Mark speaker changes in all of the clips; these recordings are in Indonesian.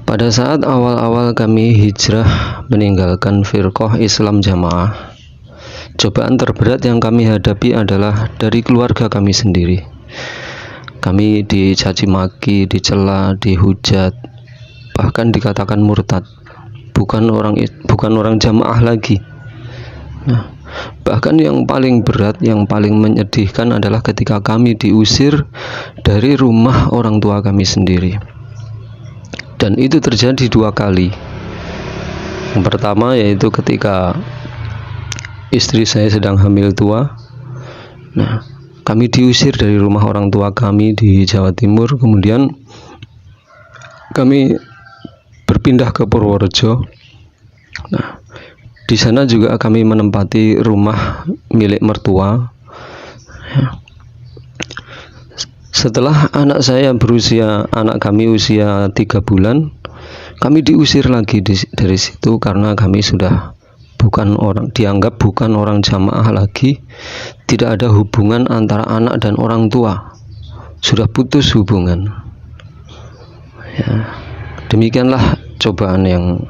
Speaker 1: Pada saat awal-awal kami hijrah meninggalkan firqah Islam Jamaah, cobaan terberat yang kami hadapi adalah dari keluarga kami sendiri. Kami dicaci maki, dicela, dihujat, bahkan dikatakan murtad, bukan orang jamaah lagi. Nah, bahkan yang paling berat, yang paling menyedihkan adalah ketika kami diusir dari rumah orang tua kami sendiri. Dan itu terjadi 2 kali. Yang pertama yaitu ketika istri saya sedang hamil tua. Nah, kami diusir dari rumah orang tua kami di Jawa Timur. Kemudian kami berpindah ke Purworejo. Nah, di sana juga kami menempati rumah milik mertua. Setelah anak kami usia 3 bulan, kami diusir lagi dari situ karena kami sudah dianggap bukan orang jamaah lagi. Tidak ada hubungan antara anak dan orang tua, sudah putus hubungan. Ya, demikianlah cobaan yang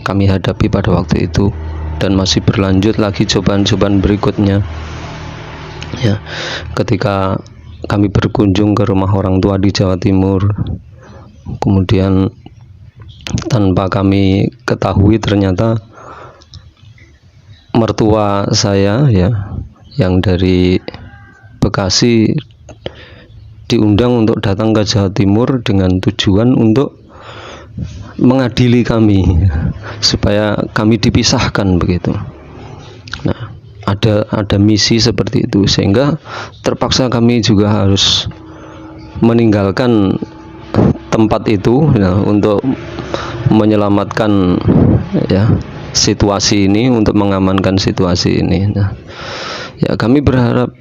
Speaker 1: kami hadapi pada waktu itu, dan masih berlanjut lagi cobaan-cobaan berikutnya. Ya, ketika kami berkunjung ke rumah orang tua di Jawa Timur, kemudian tanpa kami ketahui ternyata mertua saya yang dari Bekasi diundang untuk datang ke Jawa Timur dengan tujuan untuk mengadili kami supaya kami dipisahkan begitu. Nah, ada misi seperti itu, sehingga terpaksa kami juga harus meninggalkan tempat itu untuk menyelamatkan situasi ini, untuk mengamankan situasi ini. Nah, kami berharap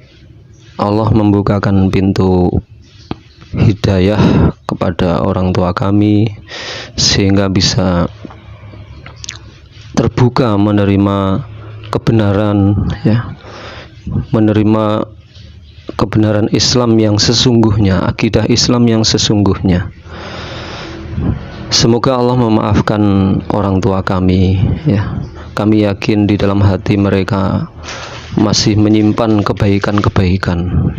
Speaker 1: Allah membukakan pintu hidayah kepada orang tua kami sehingga bisa terbuka menerima kebenaran, menerima kebenaran Islam yang sesungguhnya, akidah Islam yang sesungguhnya. Semoga Allah memaafkan orang tua kami. Kami yakin di dalam hati mereka masih menyimpan kebaikan-kebaikan.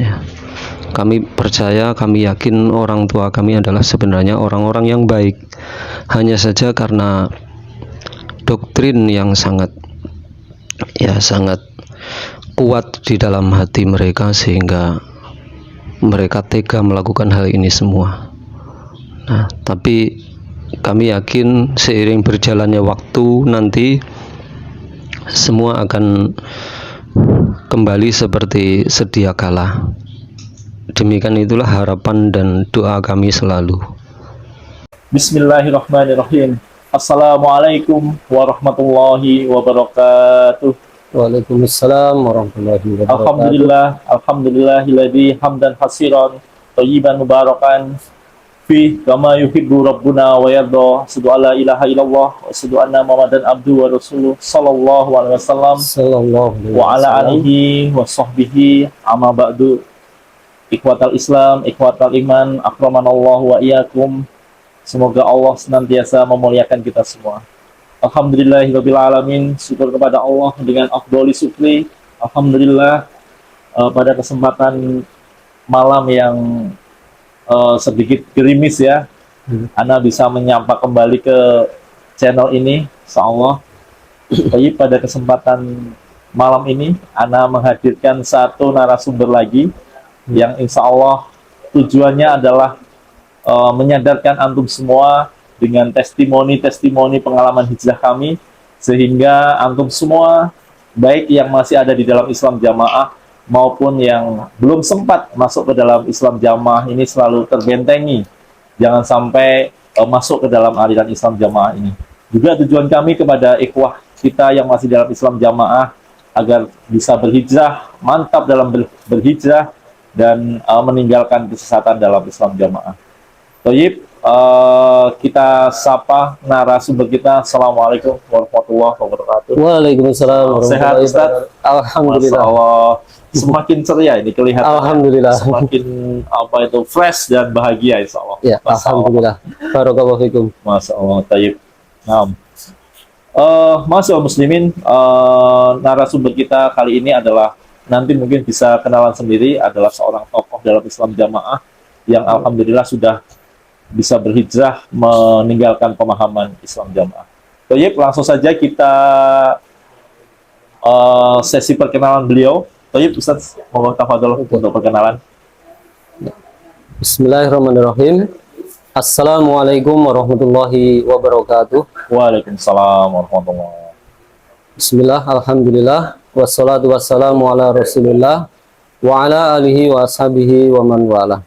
Speaker 1: Kami percaya, kami yakin orang tua kami adalah sebenarnya orang-orang yang baik. Hanya saja karena doktrin yang sangat kuat di dalam hati mereka sehingga mereka tega melakukan hal ini semua. Nah, tapi kami yakin seiring berjalannya waktu nanti semua akan kembali seperti sedia kala. Demikian itulah harapan dan doa kami selalu.
Speaker 2: Bismillahirrahmanirrahim. Assalamualaikum warahmatullahi wabarakatuh.
Speaker 1: Waalaikumsalam warahmatullahi wabarakatuh.
Speaker 2: Alhamdulillahilladzi hamdan hasiran thayyiban mubarakan fi kama yuhibbu rabbuna wa yarda. Asyhadu alla ilaha illallah wa asyhadu anna muhammadan abduhu wa rasuluh sallallahu alaihi wasallam wa ala alihi wa sahbihi amma ba'du. Ikhwatal Islam, ikhwatal iman, akramanallahu wa iyyakum. Semoga Allah senantiasa memuliakan kita semua. Alhamdulillahirabbil alamin. Syukur kepada Allah dengan afdholi syukri. Alhamdulillah, pada kesempatan malam yang sedikit gerimis Ana bisa menyapa kembali ke channel ini, insyaallah. Jadi pada kesempatan malam ini Ana menghadirkan satu narasumber lagi yang insyaallah tujuannya adalah menyadarkan antum semua dengan testimoni pengalaman hijrah kami, sehingga antum semua, baik yang masih ada di dalam Islam Jamaah maupun yang belum sempat masuk ke dalam Islam Jamaah ini, selalu terbentengi jangan sampai masuk ke dalam aliran Islam Jamaah ini. Juga tujuan kami kepada ikhwah kita yang masih dalam Islam Jamaah agar bisa berhijrah, mantap dalam berhijrah dan meninggalkan kesesatan dalam Islam Jamaah. Thayyib, kita sapa narasumber kita. Assalamualaikum warahmatullahi wabarakatuh.
Speaker 3: Waalaikumsalam
Speaker 2: Sehat,
Speaker 3: warahmatullahi
Speaker 2: Ustaz?
Speaker 3: wabarakatuh. Alhamdulillah.
Speaker 2: Masya Allah, semakin ceria ini kelihatan.
Speaker 3: Alhamdulillah.
Speaker 2: Semakin apa itu fresh dan bahagia, insya Allah.
Speaker 3: Ya,
Speaker 2: Masya Allah.
Speaker 3: alhamdulillah. Barakallahu fikum.
Speaker 2: Masya Allah, tayyib. Nah, Masya Allah muslimin, narasumber kita kali ini adalah, nanti mungkin bisa kenalan sendiri, adalah seorang tokoh dalam Islam Jamaah yang alhamdulillah sudah bisa berhijrah meninggalkan pemahaman Islam Jamaah. Tayyib, langsung saja kita sesi perkenalan beliau. Tayyib, Ustaz, mohon tafadhol untuk perkenalan.
Speaker 3: Bismillahirrahmanirrahim. Assalamualaikum warahmatullahi wabarakatuh.
Speaker 2: Waalaikumsalam warahmatullahi wabarakatuh.
Speaker 3: Bismillah, alhamdulillah. Wassalatu wassalamu ala rasulillah wa ala alihi wa ashabihi wa man wala.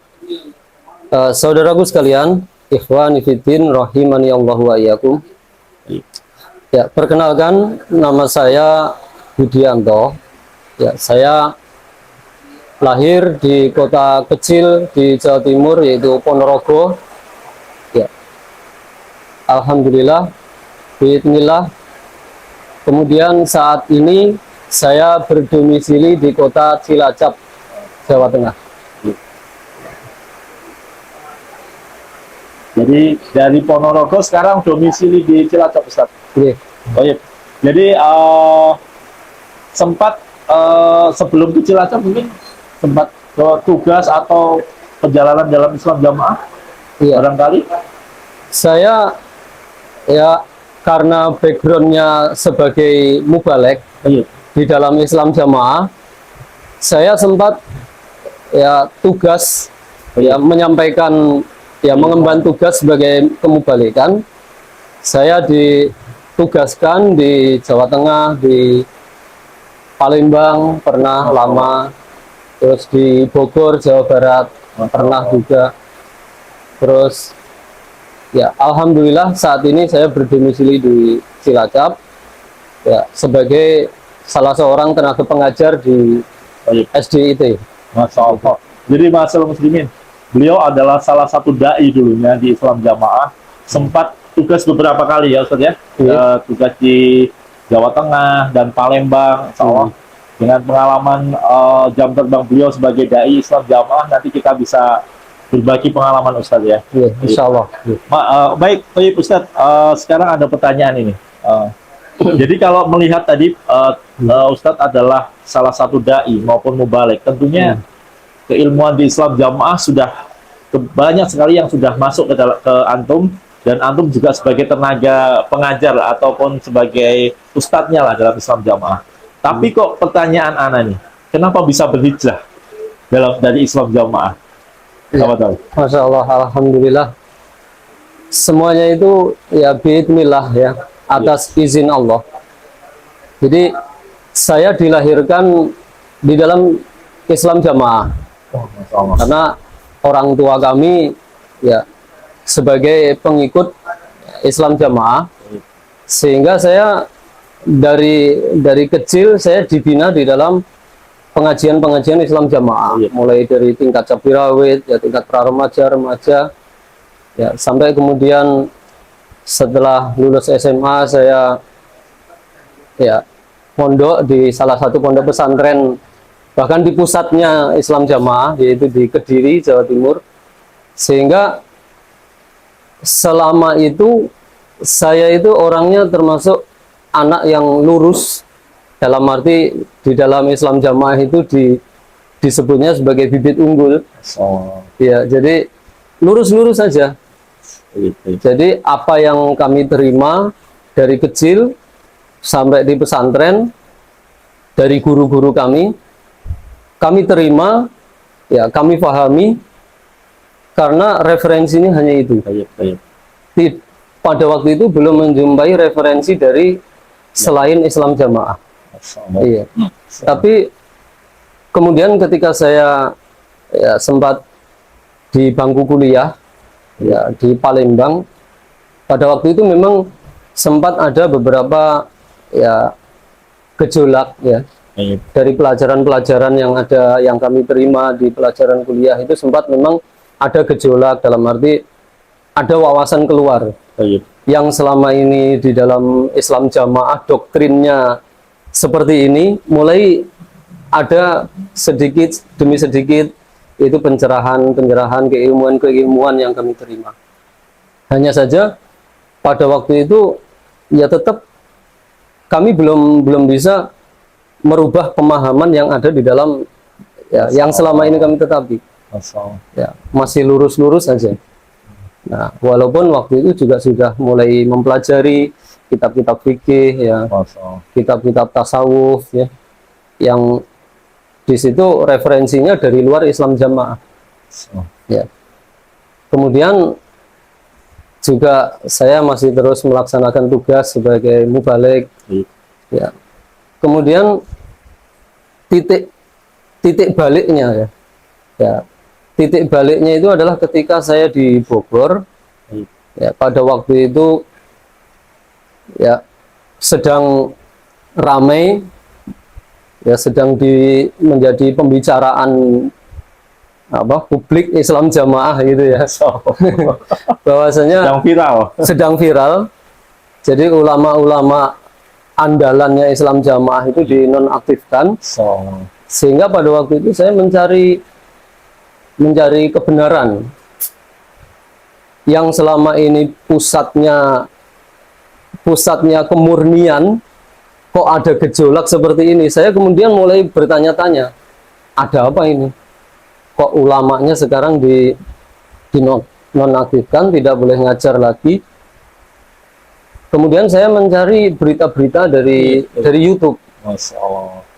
Speaker 3: Saudaraku sekalian, ikhwani fiddin rahimani Allah wa iyyakum. Ya, perkenalkan, nama saya Budianto. Ya, saya lahir di kota kecil di Jawa Timur, yaitu Ponorogo. Ya, alhamdulillah, bismillah. Kemudian saat ini saya berdomisili di kota Cilacap, Jawa Tengah.
Speaker 2: Jadi dari Ponorogo sekarang domisili di Cilacap, Ustaz.
Speaker 3: Oke.
Speaker 2: Oh, iya. Jadi sempat sebelum ke Cilacap mungkin sempat tugas atau perjalanan dalam Islam Jamaah,
Speaker 3: Iya.
Speaker 2: barangkali.
Speaker 3: Saya ya karena backgroundnya sebagai mubalek
Speaker 2: Iya.
Speaker 3: di dalam Islam Jamaah, saya sempat ya tugas ya menyampaikan ya mengemban tugas sebagai kemubalikan. Saya ditugaskan di Jawa Tengah, di Palembang pernah lama, terus di Bogor, Jawa Barat pernah juga. Terus ya alhamdulillah saat ini saya berdomisili di Cilacap ya sebagai salah seorang tenaga pengajar di SDIT.
Speaker 2: Masya Allah. Jadi masalah muslimin, beliau adalah salah satu dai dulunya di Islam Jamaah. Sempat tugas beberapa kali ya Ustaz ya.
Speaker 3: Iya.
Speaker 2: Tugas di Jawa Tengah dan Palembang, insya Allah. Dengan pengalaman jam terbang beliau sebagai dai Islam Jamaah, nanti kita bisa berbagi pengalaman Ustaz ya.
Speaker 3: Ya, insya Allah.
Speaker 2: Baik, baik Ustaz. Sekarang ada pertanyaan ini. Jadi kalau melihat tadi Ustadz adalah salah satu dai maupun mubalik, tentunya keilmuan di Islam Jamaah sudah banyak sekali yang sudah masuk ke antum, dan antum juga sebagai tenaga pengajar ataupun sebagai ustadznya lah dalam Islam Jamaah. Tapi kok pertanyaan ana nih, kenapa bisa berhijrah dari Islam Jamaah?
Speaker 3: Ya.
Speaker 2: Apa tahu?
Speaker 3: Masya Allah, alhamdulillah. Semuanya itu ya biidznillah ya, atas izin Allah. Jadi saya dilahirkan di dalam Islam Jamaah.
Speaker 2: Masya Allah.
Speaker 3: Karena orang tua kami ya sebagai pengikut Islam Jamaah, sehingga saya dari kecil saya dibina di dalam pengajian-pengajian Islam Jamaah, mulai dari tingkat cabirawit ya, tingkat pra-remaja, remaja ya, sampai kemudian setelah lulus SMA saya ya pondok di salah satu pondok pesantren, bahkan di pusatnya Islam Jamaah, yaitu di Kediri, Jawa Timur. Sehingga selama itu saya itu orangnya termasuk anak yang lurus, dalam arti di dalam Islam Jamaah itu disebutnya sebagai bibit unggul. Ya, jadi lurus-lurus saja. Jadi apa yang kami terima dari kecil sampai di pesantren dari guru-guru kami terima, ya kami pahami, karena referensinya hanya itu. Pada waktu itu belum menjumpai referensi dari selain Islam Jamaah. Iya. Tapi kemudian ketika saya ya, sempat di bangku kuliah ya di Palembang, pada waktu itu memang sempat ada beberapa ya gejolak ya dari pelajaran-pelajaran yang kami terima di pelajaran kuliah. Itu sempat memang ada gejolak, dalam arti ada wawasan keluar
Speaker 2: Baik.
Speaker 3: yang selama ini di dalam Islam Jamaah doktrinnya seperti ini, mulai ada sedikit demi sedikit itu pencerahan keilmuan yang kami terima. Hanya saja pada waktu itu ya tetap kami belum bisa merubah pemahaman yang ada di dalam ya, yang selama ini kami tetapi ya, masih lurus-lurus saja. Nah, walaupun waktu itu juga sudah mulai mempelajari kitab-kitab fikih ya, kitab-kitab tasawuf ya, yang di situ referensinya dari luar Islam Jamaah. Ya. Kemudian juga saya masih terus melaksanakan tugas sebagai mubalik. Ya. Kemudian titik baliknya ya, titik baliknya itu adalah ketika saya di Bogor. Ya, pada waktu itu ya sedang ramai ya, sedang menjadi pembicaraan publik Islam Jamaah gitu ya. Bahwasanya sedang viral. Jadi ulama-ulama andalannya Islam Jamaah itu dinonaktifkan. Sehingga pada waktu itu saya mencari kebenaran yang selama ini pusatnya kemurnian, kok ada gejolak seperti ini. Saya kemudian mulai bertanya-tanya, ada apa ini? Kok ulamanya sekarang dinonaktifkan, tidak boleh ngajar lagi. Kemudian saya mencari berita-berita dari YouTube.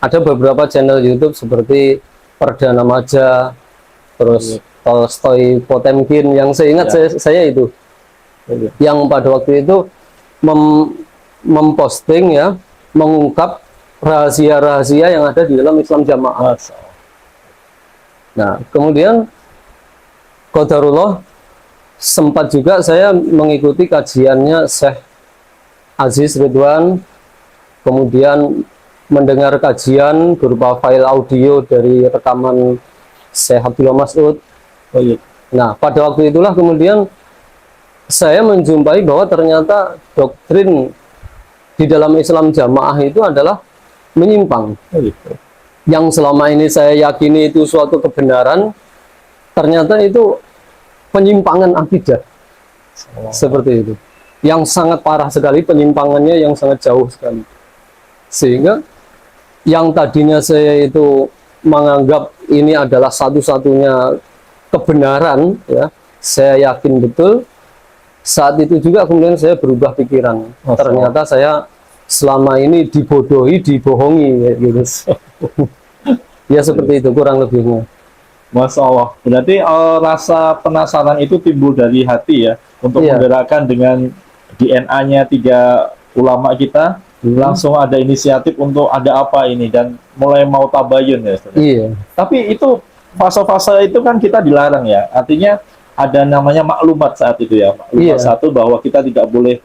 Speaker 3: Ada beberapa channel YouTube seperti Perdana Maja, terus Tolstoy Potemkin, yang seingat saya itu yang pada waktu itu memposting ya, mengungkap rahasia-rahasia yang ada di dalam Islam Jamaah. Nah, kemudian qadarullah sempat juga saya mengikuti kajiannya Syekh Aziz Ridwan, kemudian mendengar kajian berupa file audio dari rekaman Syekh Abdullah Mas'ud. Nah, pada waktu itulah kemudian saya menjumpai bahwa ternyata doktrin di dalam Islam Jamaah itu adalah menyimpang. Yang selama ini saya yakini itu suatu kebenaran, ternyata itu penyimpangan akidah. Seperti itu. Yang sangat parah sekali penyimpangannya, yang sangat jauh sekali. Sehingga yang tadinya saya itu menganggap ini adalah satu-satunya kebenaran ya, saya yakin betul. Saat itu juga kemudian saya berubah pikiran. Ternyata saya selama ini dibodohi, dibohongi gitu. Ya seperti itu kurang lebihnya.
Speaker 2: Masya Allah. Berarti rasa penasaran itu timbul dari hati ya, untuk menggerakkan dengan DNA-nya 3 ulama kita. Langsung ada inisiatif untuk ada apa ini, dan mulai mau tabayun ya.
Speaker 3: Iya.
Speaker 2: Tapi itu fase-fase itu kan kita dilarang ya. Artinya ada namanya maklumat saat itu ya. Maklumat satu bahwa kita tidak boleh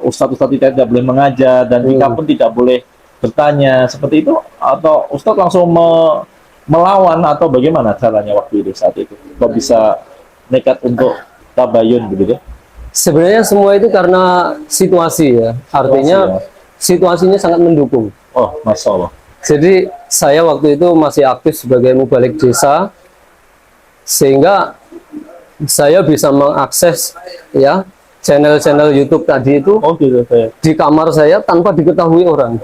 Speaker 2: ustadz-ustadz kita tidak boleh mengajar, dan kita pun tidak boleh bertanya seperti itu, atau ustadz langsung melawan, atau bagaimana caranya waktu itu saat itu kok bisa nekat untuk tabayun begitu?
Speaker 3: Sebenarnya semua itu karena situasi ya. Artinya situasinya sangat mendukung.
Speaker 2: Oh, Masya Allah.
Speaker 3: Jadi saya waktu itu masih aktif sebagai mubalik desa, sehingga saya bisa mengakses ya channel-channel YouTube tadi itu di kamar saya tanpa diketahui orang.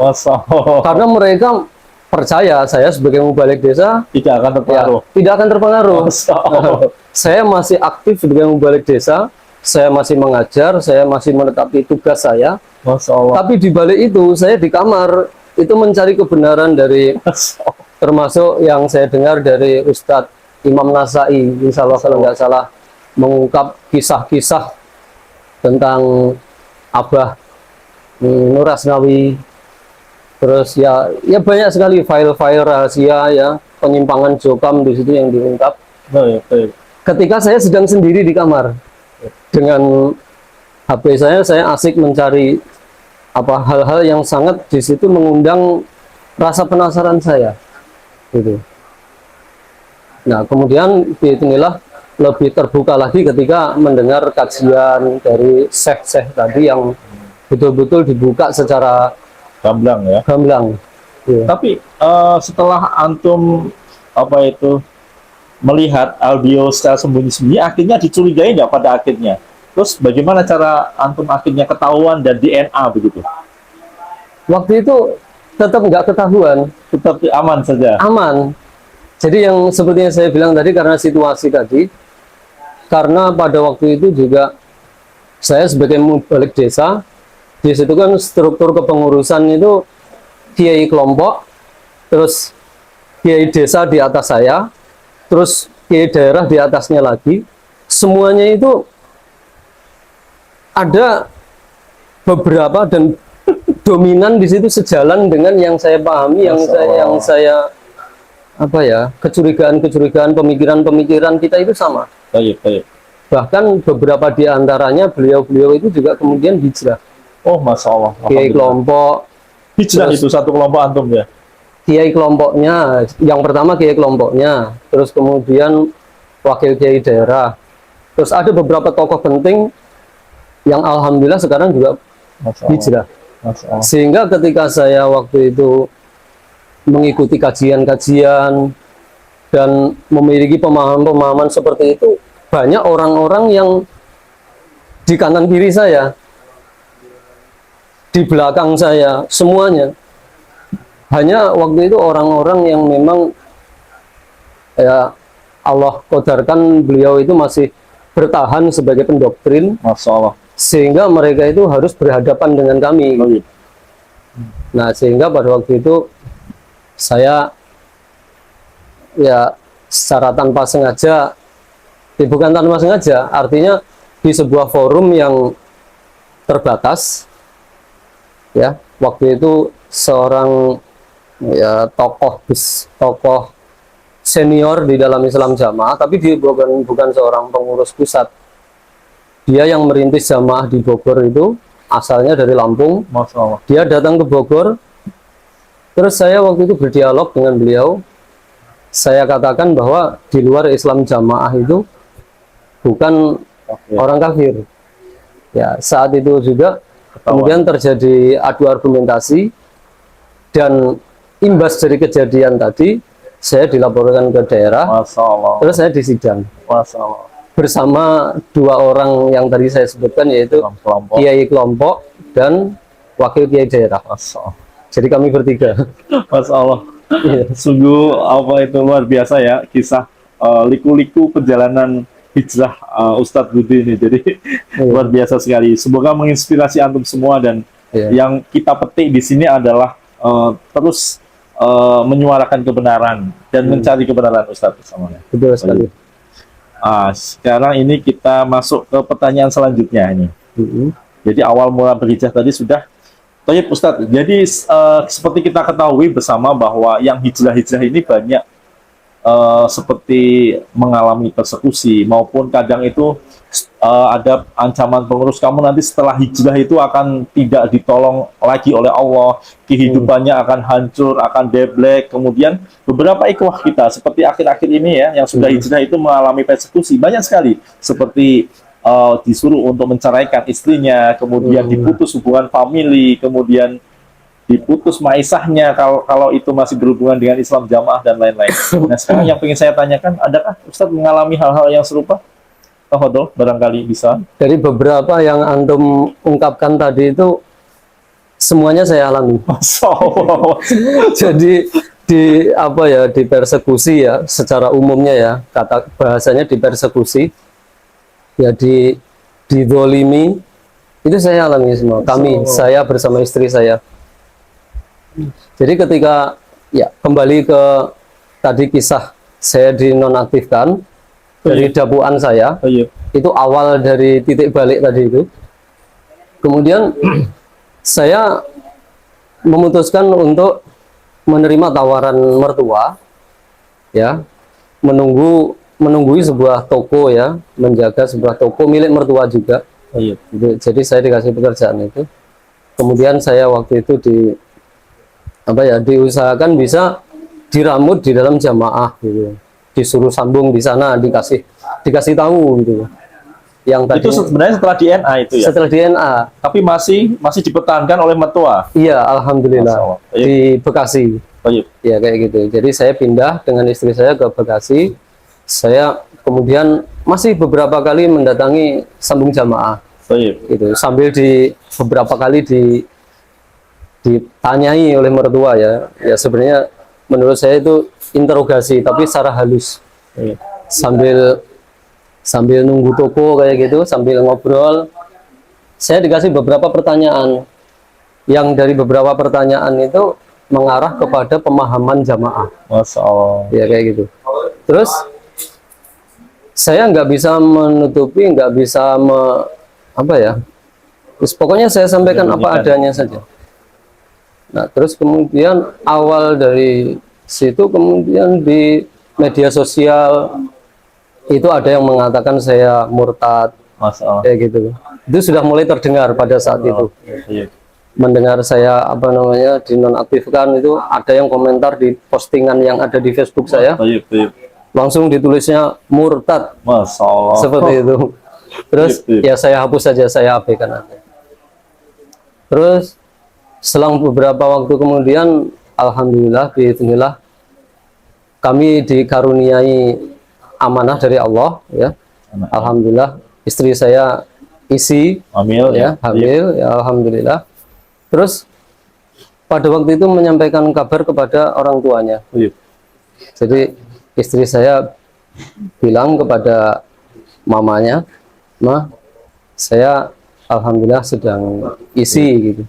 Speaker 3: Karena mereka percaya saya sebagai mubalik desa tidak akan terpengaruh. Ya, tidak akan terpengaruh. Saya masih aktif sebagai mubalik desa, saya masih mengajar, saya masih menetapi tugas saya. Tapi di balik itu saya di kamar itu mencari kebenaran dari termasuk yang saya dengar dari Ustadz Imam Nasai, insya Allah kalau nggak salah, mengungkap kisah-kisah tentang Abah Nur Asnawi. Terus ya banyak sekali file-file rahasia ya, penyimpangan jokam di situ yang diungkap. Ketika saya sedang sendiri di kamar dengan HP saya asik mencari hal-hal yang sangat di situ mengundang rasa penasaran saya gitu. Nah, kemudian inilah lebih terbuka lagi ketika mendengar kajian dari syekh-syekh tadi yang betul-betul dibuka secara
Speaker 2: gamblang ya.
Speaker 3: gamblang. Iya.
Speaker 2: Tapi setelah antum apa itu melihat audio secara sembunyi-sembunyi, akhirnya dicurigai nggak pada akhirnya? Terus bagaimana cara antum akhirnya ketahuan dan DNA begitu?
Speaker 3: Waktu itu tetap nggak ketahuan,
Speaker 2: Tetap aman saja.
Speaker 3: aman. Jadi yang seperti yang saya bilang tadi, karena situasi tadi, karena pada waktu itu juga saya sebagai mubalik desa, di situ kan struktur kepengurusan itu kiai kelompok, terus kiai desa di atas saya, terus kiai daerah di atasnya lagi, semuanya itu ada beberapa dan dominan di situ sejalan dengan yang saya pahami, yang saya apa ya, kecurigaan-kecurigaan, pemikiran-pemikiran kita itu sama.
Speaker 2: Baik, baik.
Speaker 3: Bahkan beberapa di antaranya beliau-beliau itu juga kemudian hijrah.
Speaker 2: Oh, masya Allah.
Speaker 3: Kiai kelompok,
Speaker 2: Hijrah
Speaker 3: terus-
Speaker 2: itu satu kelompok antum ya?
Speaker 3: kiai kelompoknya, yang pertama kiai kelompoknya, terus kemudian wakil kiai daerah, terus ada beberapa tokoh penting yang alhamdulillah sekarang juga
Speaker 2: Masya Allah.
Speaker 3: hijrah.
Speaker 2: Masya Allah.
Speaker 3: Sehingga ketika saya waktu itu mengikuti kajian-kajian dan memiliki pemahaman-pemahaman seperti itu, banyak orang-orang yang di kanan kiri saya, di belakang saya, semuanya. Hanya waktu itu orang-orang yang memang ya Allah qadarkan beliau itu masih bertahan sebagai pendoktrin,
Speaker 2: Masya Allah.
Speaker 3: sehingga mereka itu harus berhadapan dengan kami.
Speaker 2: Baik.
Speaker 3: Nah, sehingga pada waktu itu saya ya secara tanpa sengaja, bukan tanpa sengaja, artinya di sebuah forum yang terbatas, ya, waktu itu seorang ya tokoh senior di dalam Islam Jamaah, tapi dia bukan seorang pengurus pusat. Dia yang merintis jamaah di Bogor itu, asalnya dari Lampung.
Speaker 2: Masya Allah.
Speaker 3: Dia datang ke Bogor, terus saya waktu itu berdialog dengan beliau. Saya katakan bahwa di luar Islam Jamaah itu bukan
Speaker 2: Oke.
Speaker 3: orang kafir. Ya, saat itu juga kemudian terjadi adu argumentasi, dan imbas dari kejadian tadi, saya dilaporkan ke daerah,
Speaker 2: Masya Allah.
Speaker 3: terus saya disidang
Speaker 2: Masya Allah.
Speaker 3: bersama dua orang yang tadi saya sebutkan, yaitu
Speaker 2: Dalam kelompok.
Speaker 3: kiai kelompok dan wakil kiai daerah.
Speaker 2: Masya Allah.
Speaker 3: Jadi kami bertiga.
Speaker 2: Masya Allah.
Speaker 3: Iya.
Speaker 2: Sungguh apa itu luar biasa ya, kisah liku-liku perjalanan hijrah Ustadz Budi ini. Jadi luar biasa sekali. Semoga menginspirasi antum semua, dan
Speaker 3: Iya.
Speaker 2: yang kita petik di sini adalah terus menyuarakan kebenaran dan mencari kebenaran Ustadz semuanya.
Speaker 3: Betul sekali.
Speaker 2: Sekarang ini kita masuk ke pertanyaan selanjutnya ini. Jadi awal mula berhijrah tadi sudah. Baik Ustadz, jadi seperti kita ketahui bersama bahwa yang hijrah-hijrah ini banyak seperti mengalami persekusi, maupun kadang itu ada ancaman pengurus, kamu nanti setelah hijrah itu akan tidak ditolong lagi oleh Allah, kehidupannya akan hancur, akan deblek. Kemudian beberapa ikhwah kita seperti akhir-akhir ini ya, yang sudah hijrah itu mengalami persekusi banyak sekali, seperti disuruh untuk menceraikan istrinya, kemudian diputus hubungan famili, kemudian diputus maisahnya kalau itu masih berhubungan dengan Islam Jamaah dan lain-lain. Nah, sekarang yang ingin saya tanyakan, adakah Ustadz mengalami hal-hal yang serupa? Tahodol, barangkali bisa.
Speaker 3: Dari beberapa yang antum ungkapkan tadi itu, semuanya saya alami.
Speaker 2: Masya Allah.
Speaker 3: Jadi di apa ya, di persekusi ya, secara umumnya ya, kata bahasanya di persekusi, ya didolimi, itu saya alami semua. Kami, saya bersama istri saya. Jadi ketika ya kembali ke tadi kisah saya dinonaktifkan dari dapuan saya,
Speaker 2: Iya.
Speaker 3: itu awal dari titik balik tadi itu. Kemudian saya memutuskan untuk menerima tawaran mertua, ya, menunggui sebuah toko ya, menjaga sebuah toko milik mertua juga.
Speaker 2: Iya.
Speaker 3: Jadi saya dikasih pekerjaan itu. Kemudian saya waktu itu diusahakan bisa diramut di dalam jamaah gitu. Disuruh sambung di sana, dikasih dikasih tahu gitu. Yang tadi
Speaker 2: Itu sebenarnya setelah DNA itu ya.
Speaker 3: setelah DNA.
Speaker 2: Tapi masih dipertahankan oleh mertua.
Speaker 3: Iya,
Speaker 2: Masya
Speaker 3: alhamdulillah
Speaker 2: Allah.
Speaker 3: di Bekasi.
Speaker 2: Baik.
Speaker 3: Ya kayak gitu. Jadi saya pindah dengan istri saya ke Bekasi. Saya kemudian masih beberapa kali mendatangi sambung jamaah.
Speaker 2: Baik.
Speaker 3: Gitu. Sambil beberapa kali ditanyai oleh mertua ya. Ya sebenarnya menurut saya itu interogasi tapi secara halus.
Speaker 2: Baik.
Speaker 3: Sambil nunggu toko kayak gitu, sambil ngobrol, saya dikasih beberapa pertanyaan. Yang dari beberapa pertanyaan itu mengarah kepada pemahaman jamaah.
Speaker 2: Masya Allah.
Speaker 3: Ya kayak gitu. Terus saya nggak bisa menutupi, nggak bisa apa ya. Terus pokoknya saya sampaikan apa adanya saja. Nah, terus kemudian awal dari situ kemudian di media sosial itu ada yang mengatakan saya murtad,
Speaker 2: Masya Allah.
Speaker 3: kayak gitu. Itu sudah mulai terdengar pada saat itu.
Speaker 2: Baik.
Speaker 3: Mendengar saya apa namanya dinonaktifkan, itu ada yang komentar di postingan yang ada di Facebook saya,
Speaker 2: Baik. Baik.
Speaker 3: langsung ditulisnya murtad
Speaker 2: Masya Allah.
Speaker 3: seperti itu. Terus
Speaker 2: Baik.
Speaker 3: ya saya hapus saja, saya abaikan aja. Terus selang beberapa waktu kemudian, alhamdulillah, bismillah, kami dikaruniai amanah dari Allah ya. Alhamdulillah istri saya isi
Speaker 2: Hamil
Speaker 3: ya, hamil ya, alhamdulillah. Terus pada waktu itu menyampaikan kabar kepada orang tuanya.
Speaker 2: Baik.
Speaker 3: Jadi istri saya bilang kepada mamanya, "Ma, saya alhamdulillah sedang isi," gitu.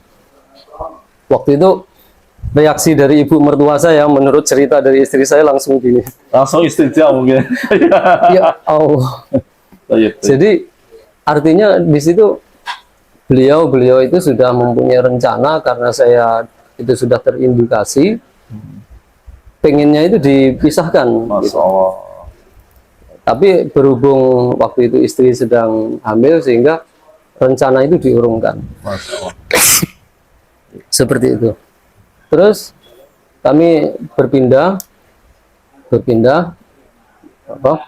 Speaker 3: Waktu itu reaksi dari ibu mertua saya menurut cerita dari istri saya langsung gini.
Speaker 2: Langsung istinja mungkin.
Speaker 3: Ya Allah.
Speaker 2: Baik.
Speaker 3: Jadi artinya di situ beliau itu sudah mempunyai rencana karena saya itu sudah terindikasi pengennya itu dipisahkan.
Speaker 2: Masya Allah.
Speaker 3: Tapi berhubung waktu itu istri sedang hamil sehingga rencana itu diurungkan.
Speaker 2: Masya Allah.
Speaker 3: Seperti itu. Terus kami berpindah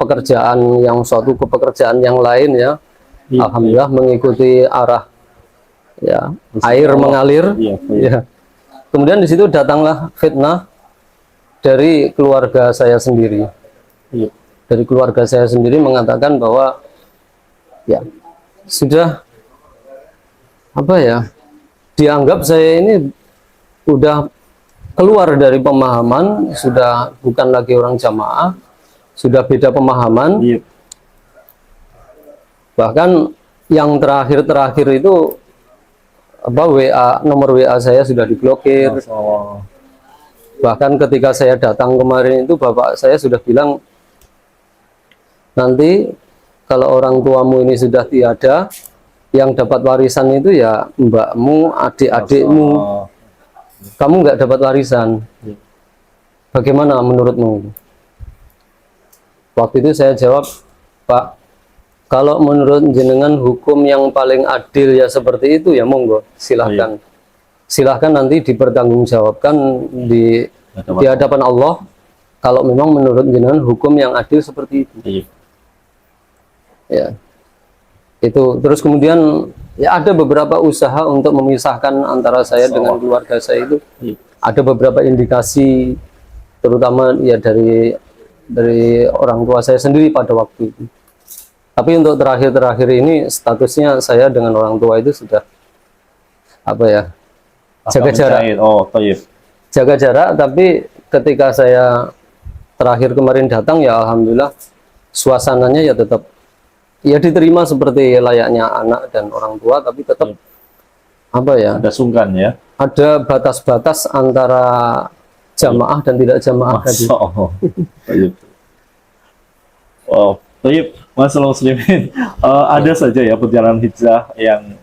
Speaker 3: pekerjaan yang suatu ke pekerjaan yang lain ya.
Speaker 2: Iya.
Speaker 3: Alhamdulillah mengikuti arah ya, air mengalir.
Speaker 2: Iya.
Speaker 3: Ya. Kemudian di situ datanglah fitnah dari keluarga saya sendiri.
Speaker 2: Iya.
Speaker 3: Dari keluarga saya sendiri mengatakan bahwa ya sudah apa ya, dianggap saya ini udah keluar dari pemahaman, sudah bukan lagi orang jamaah, sudah beda pemahaman.
Speaker 2: Iya.
Speaker 3: Bahkan yang terakhir itu apa, nomor WA saya sudah diblokir.
Speaker 2: Masya Allah.
Speaker 3: Bahkan ketika saya datang kemarin itu bapak saya sudah bilang, nanti kalau orang tuamu ini sudah tiada, yang dapat warisan itu ya mbakmu, adik-adikmu, kamu nggak dapat warisan. Bagaimana menurutmu? Waktu itu saya jawab, Pak, kalau menurut jenengan hukum yang paling adil ya seperti itu ya monggo, silahkan. Silahkan nanti dipertanggungjawabkan di hadapan Allah kalau memang menurut jenengan hukum yang adil seperti itu.
Speaker 2: Iya.
Speaker 3: Ya. Itu terus kemudian ya ada beberapa usaha untuk memisahkan antara saya dengan keluarga saya itu.
Speaker 2: Iya.
Speaker 3: Ada beberapa indikasi terutama ya dari orang tua saya sendiri pada waktu itu. Tapi untuk terakhir ini statusnya saya dengan orang tua itu sudah apa ya, jaga jarak.
Speaker 2: Oh, tayyib.
Speaker 3: Jaga jarak, tapi ketika saya terakhir kemarin datang ya alhamdulillah suasananya ya tetap ya diterima seperti layaknya anak dan orang tua, tapi tetap apa ya,
Speaker 2: Ada sungkan ya.
Speaker 3: ada batas-batas antara jamaah dan tidak jamaah tadi.
Speaker 2: Masya Allah. Tayyib. Wow, tayyib. Masalah muslimin, ada saja ya perjalanan hijrah yang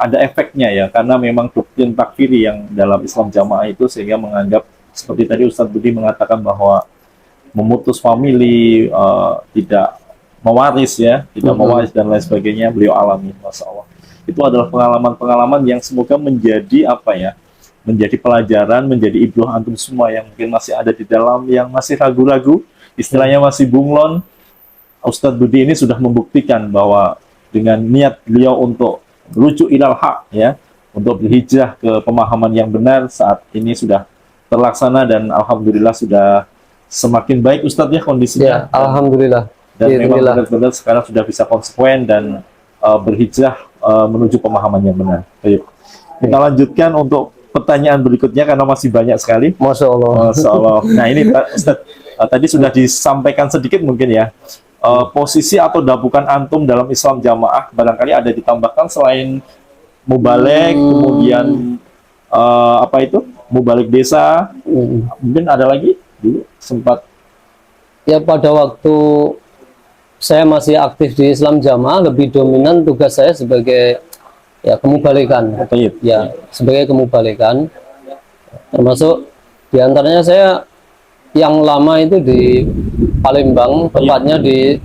Speaker 2: ada efeknya ya, karena memang doktrin takfiri yang dalam Islam jamaah itu sehingga menganggap seperti tadi Ustadz Budi mengatakan bahwa memutus famili, tidak mewaris ya, tidak mewaris dan lain sebagainya, beliau alami. Masya Allah. Itu adalah pengalaman-pengalaman yang semoga menjadi apa ya, menjadi pelajaran, menjadi ibrah antum semua yang mungkin masih ada di dalam, yang masih ragu-ragu, istilahnya masih bunglon. Ustadz Budi ini sudah membuktikan bahwa dengan niat beliau untuk rujuk ilal haq, ya, untuk berhijrah ke pemahaman yang benar, saat ini sudah terlaksana dan alhamdulillah sudah semakin baik Ustadz ya kondisinya.
Speaker 3: Ya, alhamdulillah.
Speaker 2: Dan memang
Speaker 3: Alhamdulillah.
Speaker 2: benar-benar sekarang sudah bisa konsekuen dan berhijrah menuju pemahaman yang benar. Baik. Kita lanjutkan untuk pertanyaan berikutnya karena masih banyak sekali.
Speaker 3: Masya Allah.
Speaker 2: Masya Allah. Nah ini Ustadz, tadi sudah disampaikan sedikit mungkin ya. Posisi atau dapukan antum dalam Islam jamaah barangkali ada ditambahkan selain mubalek, kemudian apa itu? Mubalek desa. Mungkin ada lagi dulu sempat.
Speaker 3: Ya, pada waktu saya masih aktif di Islam Jamaah, lebih dominan tugas saya sebagai ya kemubalikan. Ya, sebagai kemubalikan. Termasuk diantaranya saya yang lama itu di Palembang, tepatnya di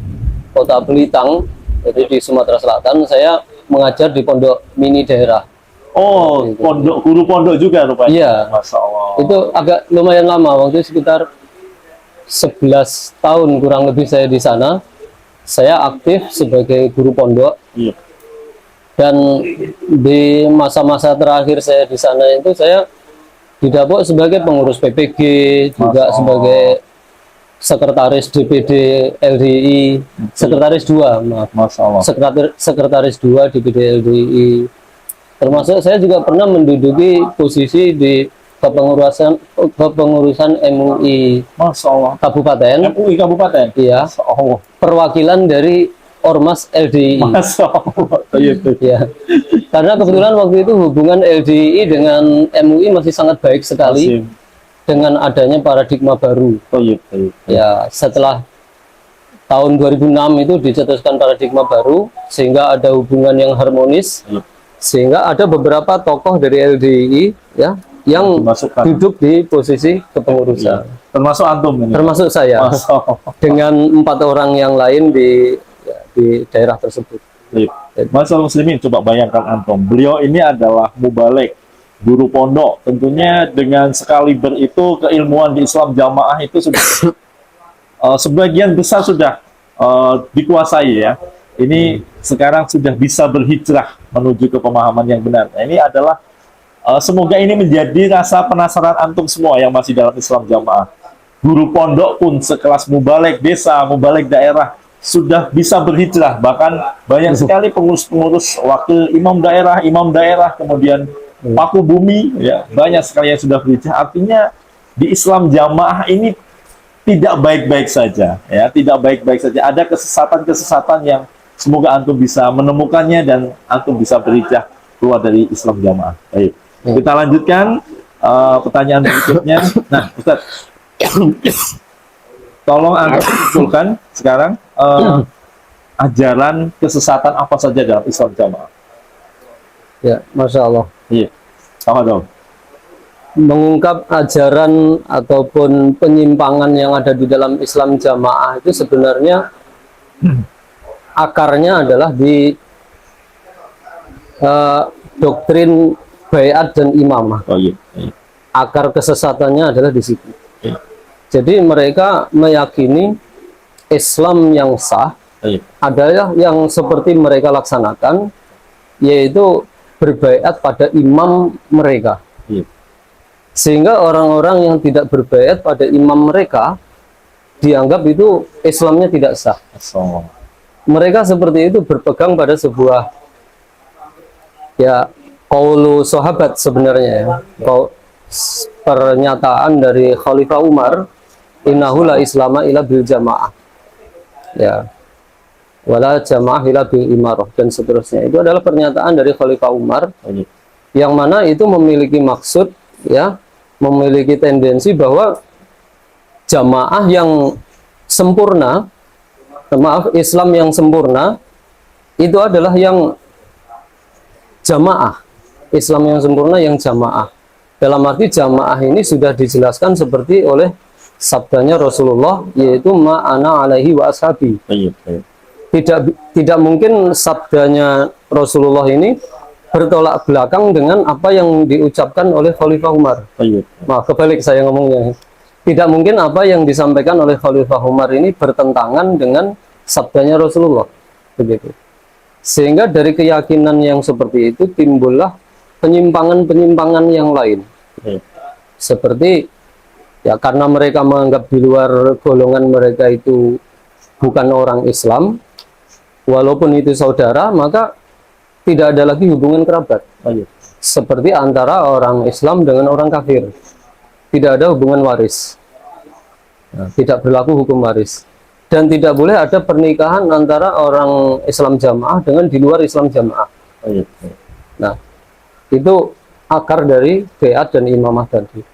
Speaker 3: Kota Belitang, jadi di Sumatera Selatan. Saya mengajar di pondok mini daerah.
Speaker 2: Oh, pondok, guru pondok juga rupanya.
Speaker 3: Iya.
Speaker 2: Masya Allah.
Speaker 3: Itu agak lumayan lama, waktu itu sekitar 11 tahun kurang lebih saya di sana. Saya aktif sebagai guru pondok.
Speaker 2: Iya.
Speaker 3: Dan di masa-masa terakhir saya di sana itu saya didapuk sebagai pengurus PPG, juga sebagai sekretaris DPD LDI, sekretaris 2, maaf.
Speaker 2: Masya Allah.
Speaker 3: Sekretaris 2 DPD LDI. Termasuk saya juga pernah menduduki posisi di kepengurusan MUI
Speaker 2: Masya Allah.
Speaker 3: Kabupaten.
Speaker 2: MUI Kabupaten.
Speaker 3: Iya.
Speaker 2: Masya Allah.
Speaker 3: Perwakilan dari Ormas LDI.
Speaker 2: Masya Allah. Iya.
Speaker 3: Ya. Karena kebetulan waktu itu hubungan LDI dengan MUI masih sangat baik sekali dengan adanya paradigma baru. Ya, setelah tahun 2006 itu dicetuskan paradigma baru sehingga ada hubungan yang harmonis. Sehingga ada beberapa tokoh dari LDI ya yang duduk di posisi kepengurusan.
Speaker 2: Termasuk antum ini.
Speaker 3: Termasuk saya. Dengan 4 orang yang lain di daerah tersebut.
Speaker 2: Masalah muslimin, coba bayangkan antum. Beliau ini adalah mubalek, guru pondok. Tentunya dengan sekaliber itu keilmuan di Islam jamaah itu sudah sebagian besar sudah dikuasai ya. Ini sekarang sudah bisa berhijrah menuju ke pemahaman yang benar. Nah, ini adalah semoga ini menjadi rasa penasaran antum semua yang masih dalam Islam jamaah. Guru pondok pun sekelas mubalek desa, mubalek daerah sudah bisa berhijrah. Bahkan banyak sekali pengurus-pengurus wakil imam daerah, kemudian paku bumi, ya banyak sekali yang sudah berhijrah. Artinya di Islam jamaah ini tidak baik-baik saja, ya tidak baik-baik saja. Ada kesesatan-kesesatan yang semoga antum bisa menemukannya dan antum bisa berhijrah keluar dari Islam jamaah. Baik, kita lanjutkan pertanyaan berikutnya. Nah, Ustaz, tolong antum simpulkan sekarang ajaran kesesatan apa saja dalam Islam jamaah.
Speaker 3: Ya, Masya Allah.
Speaker 2: Iya, sama dong.
Speaker 3: Mengungkap ajaran ataupun penyimpangan yang ada di dalam Islam jamaah itu sebenarnya akarnya adalah di doktrin baiat dan imamah. Akar kesesatannya adalah di situ. Jadi mereka meyakini Islam yang sah adalah yang seperti mereka laksanakan, yaitu berbaiat pada imam mereka. Sehingga orang-orang yang tidak berbaiat pada imam mereka dianggap itu Islamnya tidak sah. Mereka seperti itu berpegang pada sebuah ya qaulu sahabat sebenarnya ya. Pernyataan dari Khalifah Umar, innahu la islama ila bil jamaah. Ya. Wala jamaah ila bil imarah dan seterusnya. Itu adalah pernyataan dari Khalifah Umar yang mana itu memiliki maksud ya, memiliki tendensi bahwa jamaah yang sempurna, maaf, Islam yang sempurna itu adalah yang jamaah. Islam yang sempurna yang jamaah. Dalam arti jamaah ini sudah dijelaskan seperti oleh sabdanya Rasulullah, yaitu ma'ana alaihi wa ashabi. Tidak mungkin sabdanya Rasulullah ini bertolak belakang dengan apa yang diucapkan oleh Khalifah Umar. Maaf, kebalik saya ngomongnya. Tidak mungkin apa yang disampaikan oleh Khalifah Umar ini bertentangan dengan sabdanya Rasulullah, begitu. Sehingga dari keyakinan yang seperti itu timbullah penyimpangan-penyimpangan yang lain. Seperti ya karena mereka menganggap di luar golongan mereka itu bukan orang Islam, walaupun itu saudara, maka tidak ada lagi hubungan kerabat. Seperti antara orang Islam dengan orang kafir, tidak ada hubungan waris. Nah, tidak berlaku hukum waris. Dan tidak boleh ada pernikahan antara orang Islam jamaah dengan di luar Islam jamaah. Nah, itu akar dari beat dan imamah tadi.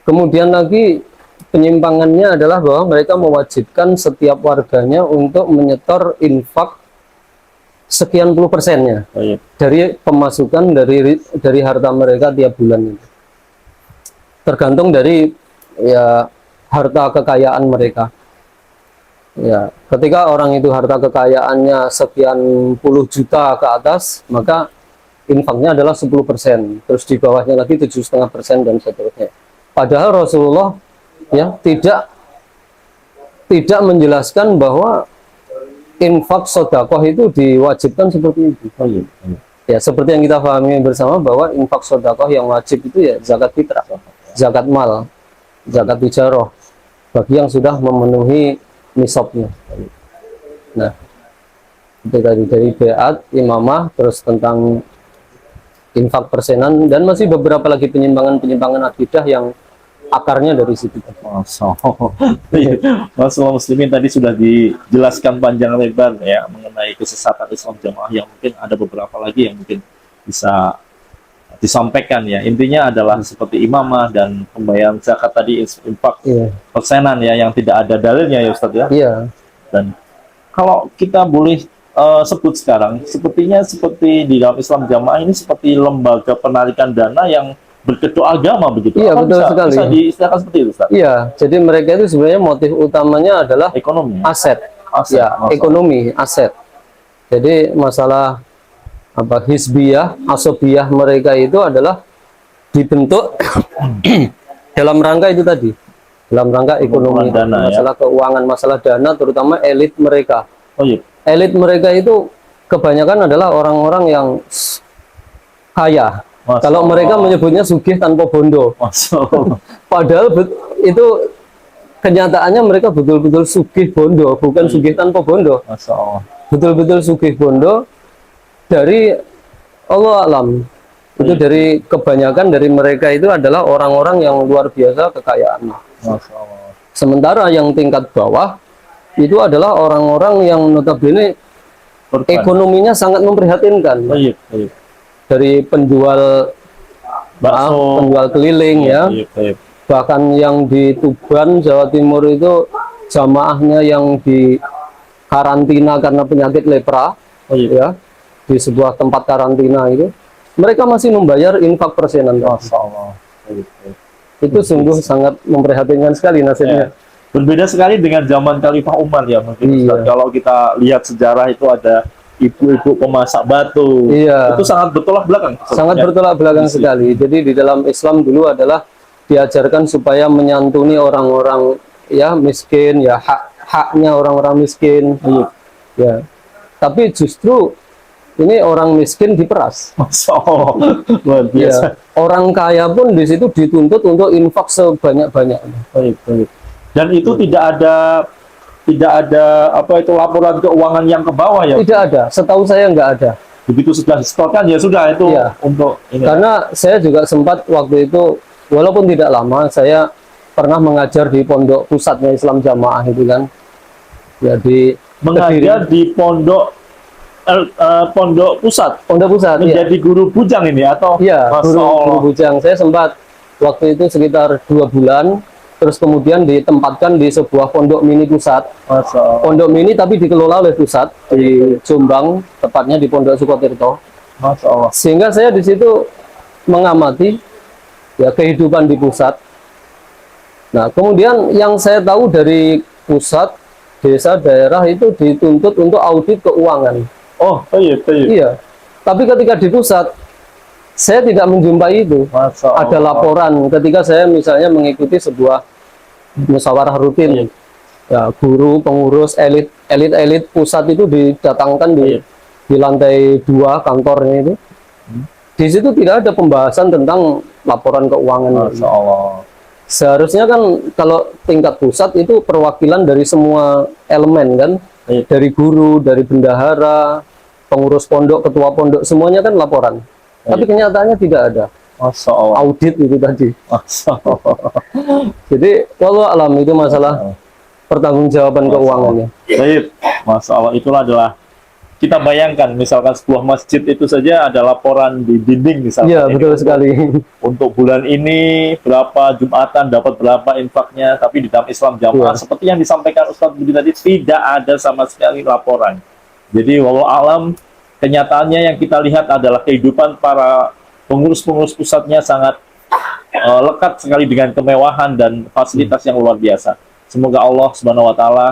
Speaker 3: Kemudian lagi penyimpangannya adalah bahwa mereka mewajibkan setiap warganya untuk menyetor infak sekian puluh persennya dari pemasukan dari harta mereka tiap bulan itu. Tergantung dari ya harta kekayaan mereka. Ya, ketika orang itu harta kekayaannya sekian puluh juta ke atas, maka infaknya adalah 10%, terus di bawahnya lagi 7,5% dan seterusnya. Padahal Rasulullah ya tidak menjelaskan bahwa infak sedekah itu diwajibkan seperti itu. Ya, seperti yang kita pahami bersama bahwa infak sedekah yang wajib itu ya zakat fitrah, zakat mal, zakat tijarah bagi yang sudah memenuhi nisabnya. Nah, itu tadi dari beat, imamah, terus tentang infak persenan, dan masih beberapa lagi penyimpangan-penyimpangan akidah yang akarnya dari situ.
Speaker 2: Masalah muslimin tadi sudah dijelaskan panjang lebar ya mengenai kesesatan Islam jamaah, yang mungkin ada beberapa lagi yang mungkin bisa disampaikan ya. Intinya adalah seperti imamah dan pembayaran zakat tadi, infak persenan ya, yang tidak ada dalilnya ya Ustadz ya. Dan kalau kita boleh sebut sekarang, sepertinya seperti di dalam Islam jamaah ini seperti lembaga penarikan dana yang berkedok agama begitu.
Speaker 3: Iya, betul sekali.
Speaker 2: Bisa diistilahkan seperti itu, Ustaz?
Speaker 3: Iya, jadi mereka itu sebenarnya motif utamanya adalah
Speaker 2: ekonomi,
Speaker 3: aset.
Speaker 2: Ya,
Speaker 3: ekonomi, aset. Jadi masalah apa hizbiyah, asobiyah mereka itu adalah dibentuk dalam rangka itu tadi, dalam rangka ekonomi,
Speaker 2: dana,
Speaker 3: masalah keuangan, masalah dana, terutama elit mereka.
Speaker 2: Iya.
Speaker 3: Elit mereka itu kebanyakan adalah orang-orang yang kaya. Kalau mereka menyebutnya sugih tanpa bondo. Padahal itu kenyataannya mereka betul-betul sugih bondo, bukan sugih tanpa bondo. Betul-betul sugih bondo dari Allah alam. Itu dari kebanyakan dari mereka itu adalah orang-orang yang luar biasa kekayaannya. Sementara yang tingkat bawah itu adalah orang-orang yang notabene ekonominya sangat memprihatinkan. Dari penjual bakso, penjual keliling ya. Bahkan yang di Tuban, Jawa Timur itu jamaahnya yang di karantina karena penyakit lepra ya, di sebuah tempat karantina itu, mereka masih membayar infak persenan. Itu sungguh sangat memprihatinkan sekali nasibnya.
Speaker 2: Berbeda sekali dengan zaman Khalifah Umar ya mungkin. Kalau kita lihat sejarah itu ada ibu-ibu pemasak batu. Itu sangat bertolak belakang.
Speaker 3: Sangat bertolak belakang sekali. Jadi di dalam Islam dulu adalah diajarkan supaya menyantuni orang-orang ya miskin, ya haknya orang-orang miskin. Ya. Tapi justru ini orang miskin diperas.
Speaker 2: Luar biasa.
Speaker 3: Ya. Orang kaya pun di situ dituntut untuk infak sebanyak-banyaknya.
Speaker 2: Dan itu tidak ada apa itu laporan keuangan yang ke bawah ya?
Speaker 3: Tidak ada, setahu saya nggak ada.
Speaker 2: Begitu sudah disetorkan ya sudah itu untuk ini.
Speaker 3: Karena saya juga sempat waktu itu, walaupun tidak lama, saya pernah mengajar di pondok pusatnya Islam Jamaah itu kan. Ya di
Speaker 2: mengajar di pondok pusat.
Speaker 3: Pondok pusat.
Speaker 2: Menjadi guru bujang ini atau?
Speaker 3: Iya, guru bujang. Saya sempat waktu itu sekitar 2 bulan. Terus kemudian ditempatkan di sebuah pondok mini pusat. Pondok mini tapi dikelola oleh pusat di Jombang, tepatnya di Pondok Sukotirto. Sehingga saya di situ mengamati ya kehidupan di pusat. Nah, kemudian yang saya tahu dari pusat, desa, daerah itu dituntut untuk audit keuangan. Iya. Tapi ketika di pusat saya tidak menjumpai itu. Ada laporan ketika saya misalnya mengikuti sebuah musyawarah rutin Ya, guru, pengurus, elit pusat itu didatangkan di lantai 2 kantornya itu. Di situ tidak ada pembahasan tentang laporan keuangan.
Speaker 2: Masya Allah.
Speaker 3: Seharusnya kan kalau tingkat pusat itu perwakilan dari semua elemen kan,
Speaker 2: Baik.
Speaker 3: dari guru, dari bendahara, pengurus pondok, ketua pondok, semuanya kan laporan. Tapi kenyataannya tidak ada.
Speaker 2: Masya Allah.
Speaker 3: Audit itu tadi.
Speaker 2: Masya Allah.
Speaker 3: Jadi wallahu alam itu masalah pertanggungjawaban keuangannya.
Speaker 2: Baik, Masya Allah, itulah adalah kita bayangkan misalkan sebuah masjid itu saja ada laporan di dinding misalkan.
Speaker 3: Iya,
Speaker 2: Ini
Speaker 3: betul sekali.
Speaker 2: untuk bulan ini berapa Jumatan dapat berapa infaknya, tapi di dalam Islam jamaah
Speaker 3: Iya.
Speaker 2: seperti yang disampaikan Ustadz Budi tadi tidak ada sama sekali laporan. Jadi wallahu alam kenyataannya yang kita lihat adalah kehidupan para pengurus-pengurus pusatnya sangat lekat sekali dengan kemewahan dan fasilitas yang luar biasa. Semoga Allah Subhanahu wa taala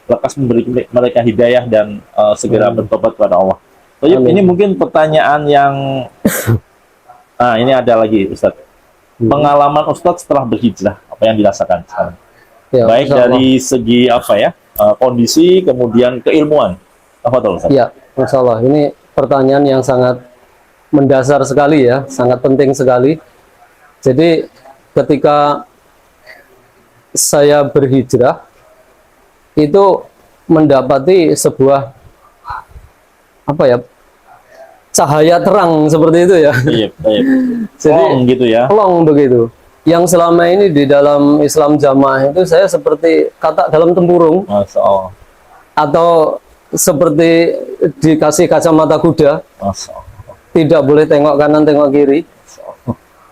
Speaker 2: lekas memberi mereka hidayah dan segera bertobat kepada Allah. Jadi ini mungkin pertanyaan yang nah, ini ada lagi Ustaz. Pengalaman Ustaz setelah berhijrah, apa yang dirasakan sekarang?
Speaker 3: Ya,
Speaker 2: Baik
Speaker 3: insya Allah.
Speaker 2: dari segi apa ya? Kondisi kemudian keilmuan. Apa tuh Ustaz?
Speaker 3: Ya, insya Allah. Ini pertanyaan yang sangat mendasar sekali ya, sangat penting sekali. Jadi ketika saya berhijrah itu mendapati sebuah apa ya, cahaya terang seperti itu ya.
Speaker 2: Iya, iya.
Speaker 3: Jadi
Speaker 2: Plong gitu ya.
Speaker 3: plong begitu. Yang selama ini di dalam Islam jamaah itu saya seperti kata dalam tempurung
Speaker 2: Masya Allah.
Speaker 3: atau seperti dikasih kacamata kuda,
Speaker 2: Masya Allah.
Speaker 3: tidak boleh tengok kanan tengok kiri.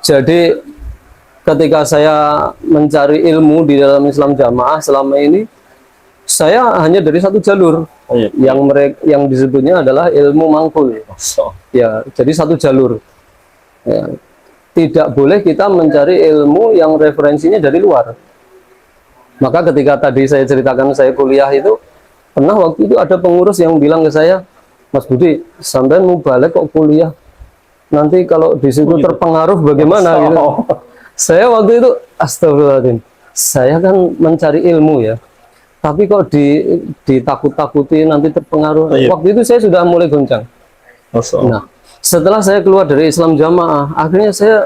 Speaker 3: Jadi ketika saya mencari ilmu di dalam Islam jamaah selama ini, saya hanya dari satu jalur
Speaker 2: Iya.
Speaker 3: yang disebutnya adalah ilmu mangkul.
Speaker 2: Masya Allah.
Speaker 3: Ya, jadi satu jalur. Ya. Tidak boleh kita mencari ilmu yang referensinya dari luar. Maka ketika tadi saya ceritakan saya kuliah itu, pernah waktu itu ada pengurus yang bilang ke saya, Mas Budi, sampean mau balik kok kuliah? Nanti kalau di situ terpengaruh bagaimana gitu. Saya waktu itu astagfirullahaladzim, saya kan mencari ilmu ya, tapi kok ditakut-takuti nanti terpengaruh.
Speaker 2: Iya.
Speaker 3: Waktu itu saya sudah mulai goncang.
Speaker 2: Masya Allah.
Speaker 3: Nah, setelah saya keluar dari Islam jamaah, akhirnya saya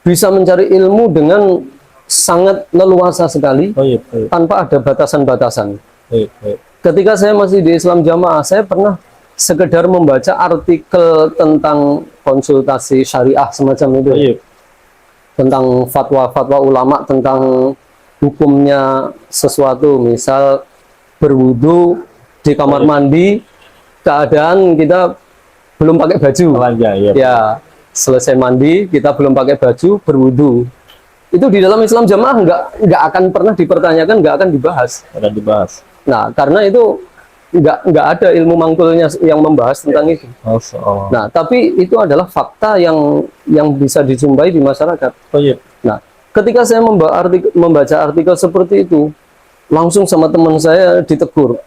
Speaker 3: bisa mencari ilmu dengan sangat leluasa sekali,
Speaker 2: Iya, iya,
Speaker 3: tanpa ada batasan-batasan.
Speaker 2: iya, iya.
Speaker 3: Ketika saya masih di Islam jamaah, saya pernah sekedar membaca artikel tentang konsultasi syariah semacam itu,
Speaker 2: Iya.
Speaker 3: tentang fatwa-fatwa ulama tentang hukumnya sesuatu, misal berwudu di kamar mandi, keadaan kita belum pakai baju.
Speaker 2: Belanja, iya.
Speaker 3: Ya, selesai mandi kita belum pakai baju, berwudu. Itu di dalam Islam jamaah nggak akan pernah dipertanyakan, nggak akan dibahas.
Speaker 2: Akan dibahas.
Speaker 3: Nah, karena itu nggak ada ilmu mangkulnya yang membahas tentang itu.
Speaker 2: Masya Allah.
Speaker 3: Nah, tapi itu adalah fakta yang bisa dijumpai di masyarakat.
Speaker 2: Oh, iya.
Speaker 3: Nah, ketika saya membaca artikel seperti itu, langsung sama teman saya ditegur.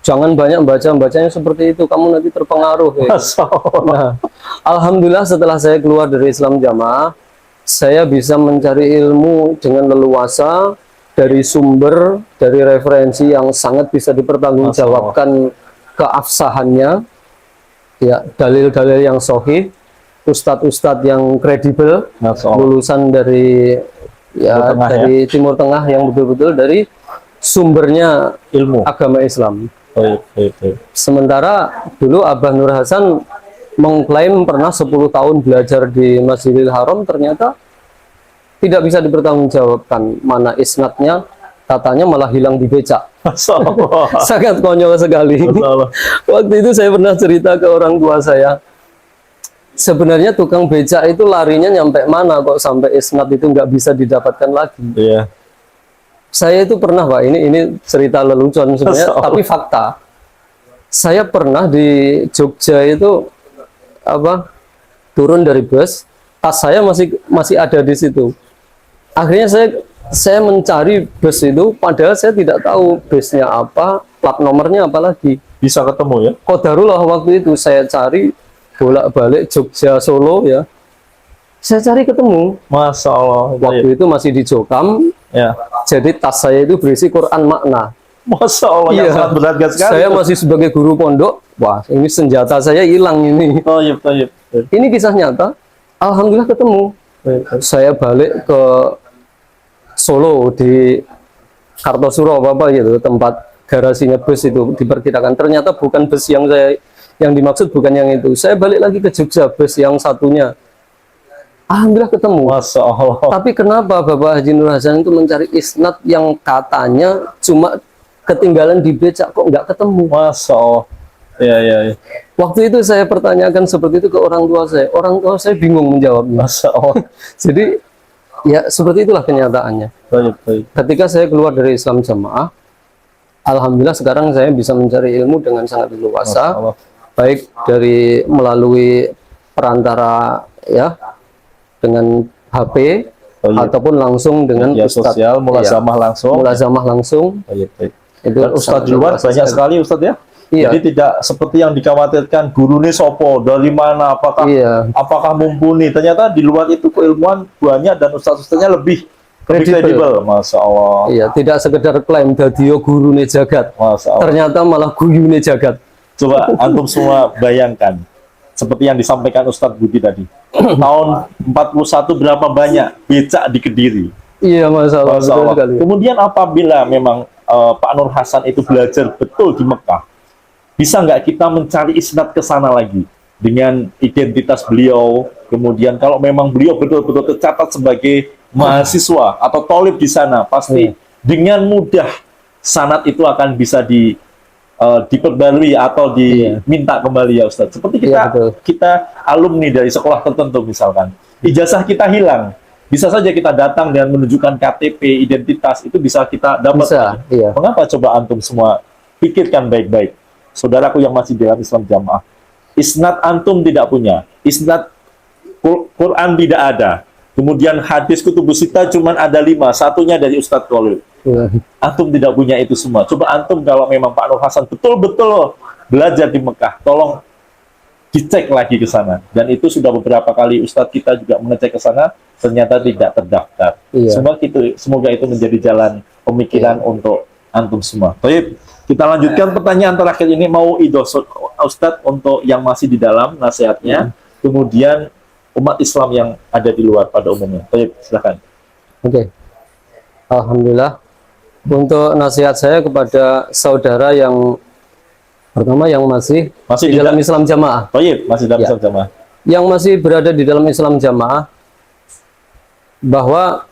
Speaker 3: Jangan banyak bacanya seperti itu, kamu nanti terpengaruh. Ya.
Speaker 2: Masya Allah.
Speaker 3: Nah, alhamdulillah setelah saya keluar dari Islam jamaah, saya bisa mencari ilmu dengan leluasa dari sumber, dari referensi yang sangat bisa dipertanggungjawabkan keabsahannya, ya, dalil-dalil yang sahih, ustadz-ustadz yang kredibel,
Speaker 2: Masya Allah.
Speaker 3: lulusan dari
Speaker 2: Timur Tengah,
Speaker 3: dari Timur Tengah yang betul-betul dari sumbernya
Speaker 2: Ilmu.
Speaker 3: agama Islam.
Speaker 2: Oh, iya, iya, iya.
Speaker 3: Sementara dulu Abah Nur Hasan mengklaim pernah 10 tahun belajar di Masjidil Haram, ternyata tidak bisa dipertanggungjawabkan. Mana isnadnya, katanya malah hilang di becak.
Speaker 2: Masya Allah.
Speaker 3: Sangat konyol sekali.
Speaker 2: Masya Allah.
Speaker 3: Waktu itu saya pernah cerita ke orang tua saya, sebenarnya tukang becak itu larinya nyampe mana kok sampai isnad itu nggak bisa didapatkan lagi.
Speaker 2: Iya.
Speaker 3: Saya itu pernah, Pak, ini cerita lelucon sebenarnya,
Speaker 2: Masya Allah.
Speaker 3: tapi fakta. Saya pernah di Jogja itu turun dari bus, tas saya masih ada di situ. Akhirnya saya mencari bus itu, padahal saya tidak tahu busnya apa, plat nomornya apa lagi.
Speaker 2: Bisa ketemu ya?
Speaker 3: Qadarullah waktu itu saya cari bolak-balik Jogja Solo ya. Saya cari ketemu.
Speaker 2: Masya Allah.
Speaker 3: Waktu itu masih di Jokam,
Speaker 2: Ya.
Speaker 3: Jadi tas saya itu berisi Quran makna.
Speaker 2: Masya Allah, yang sangat berharga sekali.
Speaker 3: Saya masih sebagai guru pondok, wah ini senjata saya hilang ini.
Speaker 2: Toyib, toyib.
Speaker 3: Ini kisah nyata. Alhamdulillah ketemu. Saya balik ke Solo di Kartosuro apa gitu, tempat garasinya bus itu diperkirakan. Ternyata bukan bus yang dimaksud bukan yang itu. Saya balik lagi ke Jogja, bus yang satunya. Alhamdulillah ketemu.
Speaker 2: Masya Allah.
Speaker 3: Tapi kenapa Bapak Haji Nur Hasan itu mencari isnad yang katanya cuma ketinggalan di becak, kok nggak ketemu?
Speaker 2: Masya Allah. Ya, ya, ya.
Speaker 3: Waktu itu saya pertanyakan seperti itu ke orang tua saya. Orang tua saya bingung menjawabnya.
Speaker 2: Masya Allah.
Speaker 3: Jadi ya seperti itulah kenyataannya.
Speaker 2: Baik, baik.
Speaker 3: Ketika saya keluar dari Islam Jamaah, alhamdulillah sekarang saya bisa mencari ilmu dengan sangat
Speaker 2: Masya
Speaker 3: leluasa,
Speaker 2: Allah.
Speaker 3: baik dari melalui perantara ya dengan HP ataupun langsung dengan
Speaker 2: media
Speaker 3: Ustadz.
Speaker 2: sosial, mulazamah langsung.
Speaker 3: Mulazamah langsung.
Speaker 2: Baik, baik.
Speaker 3: Itu
Speaker 2: Dan Ustadz di luar banyak sekali Ustadz ya.
Speaker 3: Iya.
Speaker 2: Jadi tidak seperti yang dikhawatirkan guru ini sopo dari mana, apakah
Speaker 3: Iya.
Speaker 2: apakah mumpuni. Ternyata di luar itu keilmuan banyak dan ustadz-ustadznya lebih kredibel. Masya Allah.
Speaker 3: Iya, tidak sekedar klaim dadio gurune jagat.
Speaker 2: Masya Allah.
Speaker 3: Ternyata malah guyune jagat.
Speaker 2: Coba antum semua bayangkan seperti yang disampaikan Ustadz Budi tadi. Tahun 41 berapa banyak becak di Kediri.
Speaker 3: Iya, masalah.
Speaker 2: Masya Allah. Kemudian apabila memang Pak Nur Hasan itu belajar betul di Mekah, bisa nggak kita mencari isnad ke sana lagi dengan identitas beliau? Kemudian kalau memang beliau betul-betul tercatat sebagai mahasiswa atau tolib di sana, pasti dengan mudah sanad itu akan bisa diperbarui atau diminta kembali ya Ustaz. Seperti kita alumni dari sekolah tertentu misalkan, ijazah kita hilang, bisa saja kita datang dan menunjukkan KTP, identitas, itu bisa kita dapat.
Speaker 3: Bisa, iya.
Speaker 2: Mengapa coba antum semua pikirkan baik-baik, saudaraku yang masih dalam Islam Jamaah, isnad antum tidak punya, isnad Quran tidak ada, kemudian hadis kutubus sita cuma ada 5, satunya dari Ustadz Khalil. Antum tidak punya itu semua. Coba antum kalau memang Pak Nur Hasan betul-betul belajar di Mekah, tolong dicek lagi ke sana. Dan itu sudah beberapa kali Ustadz kita juga mengecek ke sana, ternyata tidak terdaftar.
Speaker 3: Iya.
Speaker 2: Semoga itu menjadi jalan pemikiran untuk antum semua. Baik, kita lanjutkan pertanyaan terakhir ini, mau idoh Ustadz untuk yang masih di dalam nasihatnya, kemudian umat Islam yang ada di luar pada umumnya. Baik, silakan.
Speaker 3: Oke. Alhamdulillah. Untuk nasihat saya kepada saudara yang pertama yang masih di dalam Islam Jamaah.
Speaker 2: Baik, masih dalam Islam Jamaah.
Speaker 3: Yang masih berada di dalam Islam Jamaah, bahwa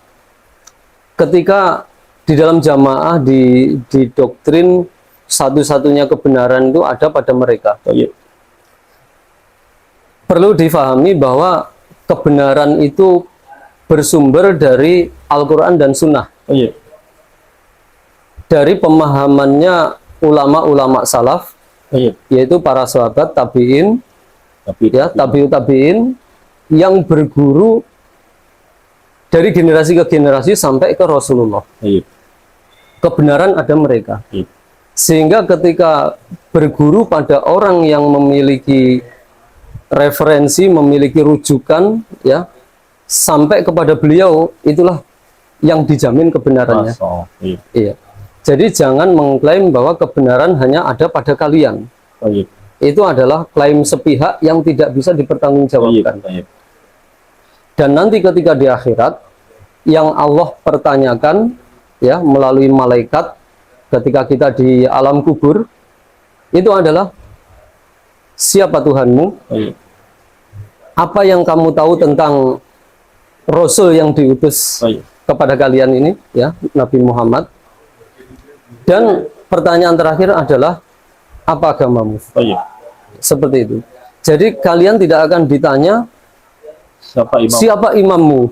Speaker 3: ketika di dalam jamaah di doktrin satu-satunya kebenaran itu ada pada mereka.
Speaker 2: Baik.
Speaker 3: Perlu difahami bahwa kebenaran itu bersumber dari Al-Quran dan Sunnah.
Speaker 2: Baik.
Speaker 3: Dari pemahamannya ulama-ulama salaf,
Speaker 2: Baik.
Speaker 3: yaitu para sahabat tabi'in, tabi'ut tabi'in, yang berguru dari generasi ke generasi sampai ke Rasulullah.
Speaker 2: Baik.
Speaker 3: Kebenaran ada mereka.
Speaker 2: Baik.
Speaker 3: Sehingga ketika berguru pada orang yang memiliki referensi, memiliki rujukan, ya, sampai kepada beliau, itulah yang dijamin kebenarannya. Iya. Jadi jangan mengklaim bahwa kebenaran hanya ada pada kalian.
Speaker 2: Baik.
Speaker 3: Itu adalah klaim sepihak yang tidak bisa dipertanggungjawabkan.
Speaker 2: Baik.
Speaker 3: Dan nanti ketika di akhirat, yang Allah pertanyakan ya melalui malaikat ketika kita di alam kubur, itu adalah siapa Tuhanmu?
Speaker 2: Baik.
Speaker 3: Apa yang kamu tahu tentang Rasul yang diutus
Speaker 2: Baik.
Speaker 3: kepada kalian ini, ya, Nabi Muhammad. Dan pertanyaan terakhir adalah apa agamamu?
Speaker 2: Baik.
Speaker 3: Seperti itu. Jadi kalian tidak akan ditanya siapa imammu,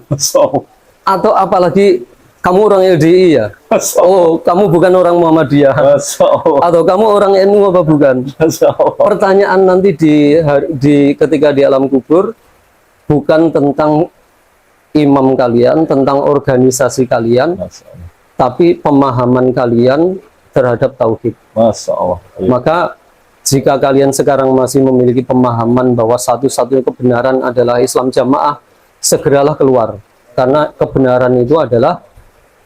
Speaker 3: atau apalagi kamu orang LDI ya, oh kamu bukan orang Muhammadiyah, atau kamu orang NU apa bukan? Pertanyaan nanti ketika di alam kubur bukan tentang imam kalian, tentang organisasi kalian, tapi pemahaman kalian terhadap tauhid.
Speaker 2: Masya Allah.
Speaker 3: Maka jika kalian sekarang masih memiliki pemahaman bahwa satu-satunya kebenaran adalah Islam Jamaah, segeralah keluar, karena kebenaran itu adalah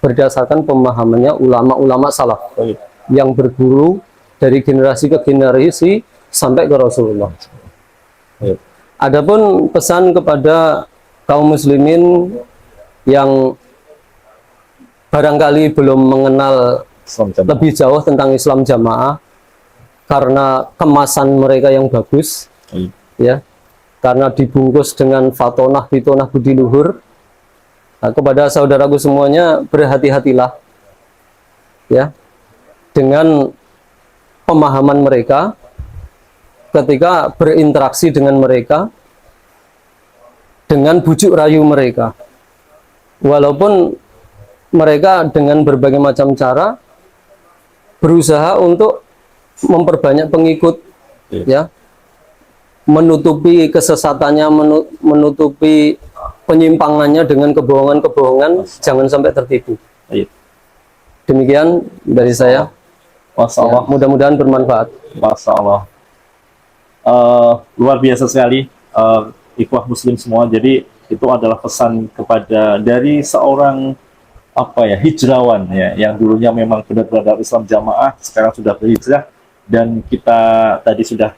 Speaker 3: berdasarkan pemahamannya ulama-ulama salaf
Speaker 2: Baik.
Speaker 3: yang berguru dari generasi ke generasi sampai ke Rasulullah.
Speaker 2: Baik.
Speaker 3: Adapun pesan kepada kaum muslimin yang barangkali belum mengenal
Speaker 2: Islam jamaah.
Speaker 3: lebih jauh tentang Islam jamaah karena kemasan mereka yang bagus,
Speaker 2: Baik.
Speaker 3: ya, karena dibungkus dengan fatonah fitonah budi luhur. Nah, kepada saudaraku semuanya, berhati-hatilah ya dengan pemahaman mereka ketika berinteraksi dengan mereka, dengan bujuk rayu mereka, walaupun mereka dengan berbagai macam cara berusaha untuk memperbanyak pengikut, ya, menutupi kesesatannya, menutupi penyimpangannya dengan kebohongan-kebohongan, jangan sampai tertipu.
Speaker 2: Baik.
Speaker 3: Demikian dari saya.
Speaker 2: Masya
Speaker 3: Ya,
Speaker 2: Allah.
Speaker 3: mudah-mudahan bermanfaat.
Speaker 2: Masya Allah. Luar biasa sekali, ikhwah muslim semua. Jadi itu adalah pesan kepada dari seorang hijrawan ya, yang dulunya memang benar-benar Islam jamaah, sekarang sudah berhijrah, dan kita tadi sudah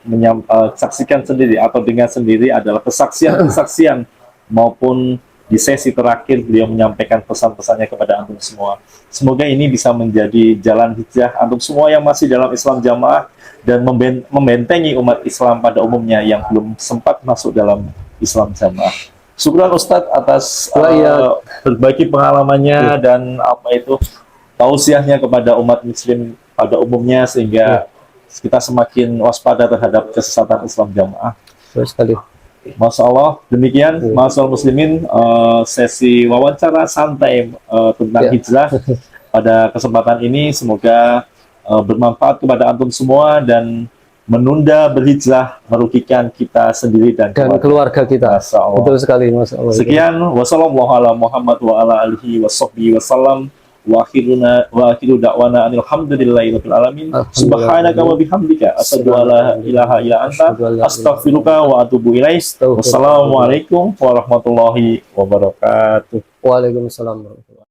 Speaker 2: saksikan sendiri atau dengar sendiri adalah kesaksian maupun di sesi terakhir beliau menyampaikan pesan-pesannya kepada antum semua. Semoga ini bisa menjadi jalan hijrah antum semua yang masih dalam Islam jamaah dan membentengi umat Islam pada umumnya yang belum sempat masuk dalam Islam jamaah. Syukur Ustadz atas berbagi pengalamannya dan tausiahnya kepada umat muslim pada umumnya, sehingga kita semakin waspada terhadap kesesatan Islam jamaah.
Speaker 3: Terus sekali.
Speaker 2: Masya Allah, demikian Masya muslimin, sesi wawancara santai tentang hijrah pada kesempatan ini. Semoga bermanfaat kepada antum semua dan menunda berhijrah merugikan kita sendiri dan
Speaker 3: keluarga kita.
Speaker 2: Masya Allah.
Speaker 3: Betul sekali, Masya Allah.
Speaker 2: Sekian, wassalamualaikum wa akhiru da'wana alhamdulillahi alamin. Subhanaka wa bihamdika asyhadu an la ilaha illa anta astaghfiruka wa atubu ilaik. Wassalamualaikum warahmatullahi wabarakatuh.
Speaker 3: Waalaikumsalam warahmatullahi wabarakatuh.